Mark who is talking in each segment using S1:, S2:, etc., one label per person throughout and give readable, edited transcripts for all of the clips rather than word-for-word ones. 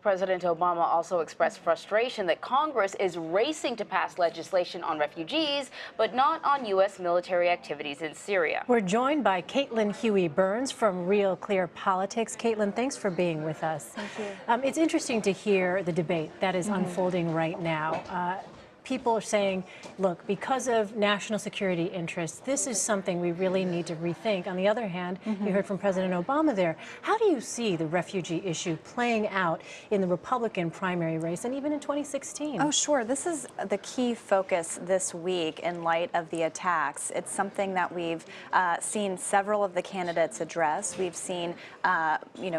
S1: President Obama also expressed frustration that Congress is racing to pass legislation on refugees, but not on U.S. military activities in Syria.
S2: We're joined by Caitlyn Huey-Burns from Real Clear Politics. Caitlyn, thanks for being with us.
S3: Thank you.
S2: It's interesting to hear the debate that is unfolding right now. People are saying, look, because of national security interests, this is something we really need to rethink. On the other hand, you heard from President Obama there. How do you see the refugee issue playing out in the Republican primary race and even in 2016?
S3: Oh, sure. This is the key focus this week in light of the attacks. It's something that we've seen several of the candidates address. We've seen,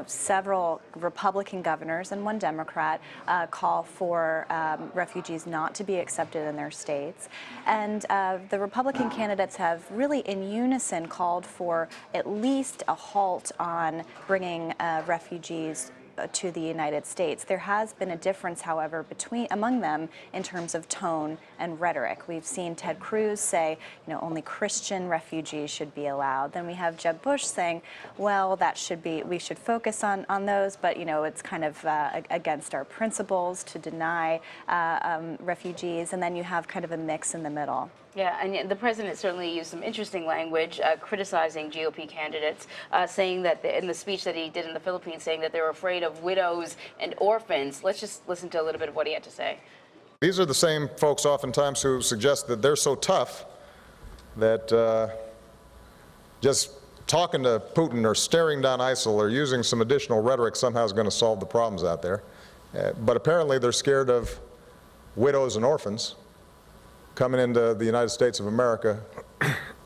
S3: several Republican governors and one Democrat call for refugees not to be accepted in their states. And the Republican candidates have really in unison called for at least a halt on bringing refugees to the United States. There has been a difference, however, among them in terms of tone and rhetoric. We've seen Ted Cruz say, only Christian refugees should be allowed. Then we have Jeb Bush saying, well, we should focus on those, but it's kind of against our principles to deny refugees. And then you have kind of a mix in the middle.
S1: Yeah, and the president certainly used some interesting language criticizing GOP candidates, saying that in the speech that he did in the Philippines, saying that they were afraid of widows and orphans. Let's just listen to a little bit of what he had to say.
S4: These are the same folks oftentimes who suggest that they're so tough that just talking to Putin or staring down ISIL or using some additional rhetoric somehow is going to solve the problems out there. But apparently they're scared of widows and orphans coming into the United States of America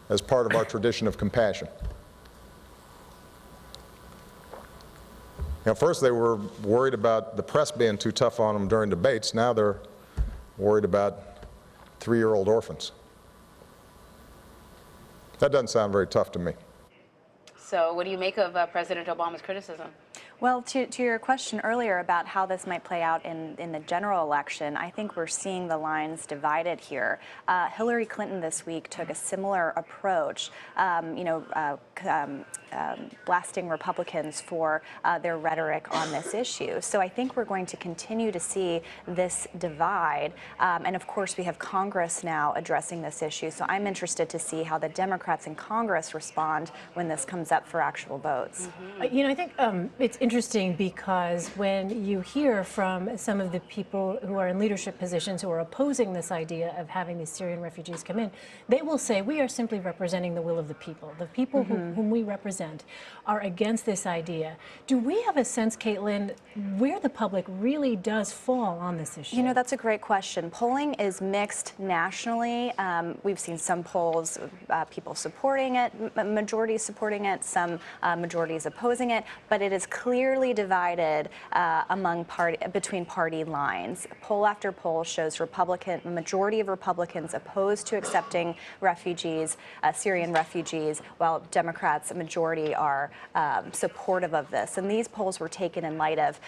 S4: as part of our tradition of compassion. First they were worried about the press being too tough on them during debates. Now they're worried about 3-year-old orphans. That doesn't sound very tough to me.
S1: So what do you make of President Obama's criticism?
S3: Well, to your question earlier about how this might play out in the general election, I think we're seeing the lines divided here. Hillary Clinton this week took a similar approach, blasting Republicans for their rhetoric on this issue. So I think we're going to continue to see this divide. And of course, we have Congress now addressing this issue. So I'm interested to see how the Democrats in Congress respond when this comes up for actual votes.
S2: I think it's interesting because when you hear from some of the people who are in leadership positions who are opposing this idea of having these Syrian refugees come in, they will say, we are simply representing the will of the people. The people whom we represent are against this idea. Do we have a sense, Caitlyn, where the public really does fall on this issue?
S3: That's a great question. Polling is mixed nationally. We've seen some polls, people supporting it, majorities supporting it, some majorities opposing it, but it is clearly divided between party lines. Poll after poll shows majority of Republicans opposed to accepting refugees, Syrian refugees, while Democrats, a majority, are supportive of this. And these polls were taken in light of,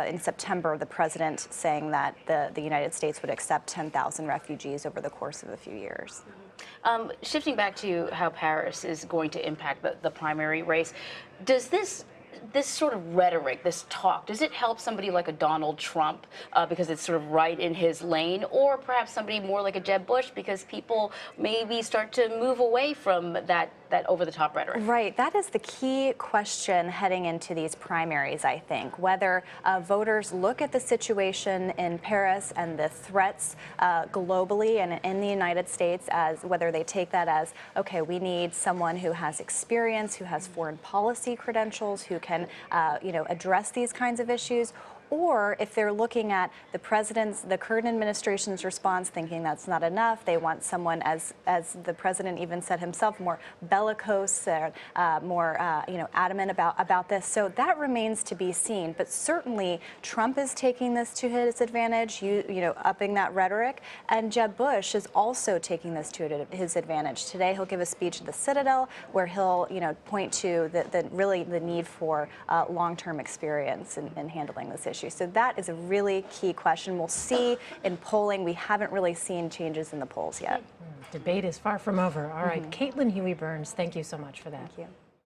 S3: in September, the president saying that the United States would accept 10,000 refugees over the course of a few years.
S1: Shifting back to how Paris is going to impact the primary race, does this sort of rhetoric, this talk, does it help somebody like a Donald Trump because it's sort of right in his lane, or perhaps somebody more like a Jeb Bush because people maybe start to move away from that over-the-top rhetoric? Right.
S3: That is the key question heading into these primaries, I think, whether voters look at the situation in Paris and the threats globally and in the United States as whether they take that as, okay, we need someone who has experience, who has foreign policy credentials, who can address these kinds of issues, or if they're looking at the current administration's response, thinking that's not enough, they want someone, as the president even said himself, more bellicose, more adamant about this. So that remains to be seen. But certainly Trump is taking this to his advantage, upping that rhetoric, and Jeb Bush is also taking this to his advantage. Today he'll give a speech at the Citadel where he'll point to the need for long-term experience in handling this issue. So that is a really key question. We'll see in polling. We haven't really seen changes in the polls yet.
S2: Debate is far from over. All right, Caitlyn Huey-Burns, thank you so much for that.
S3: Thank you.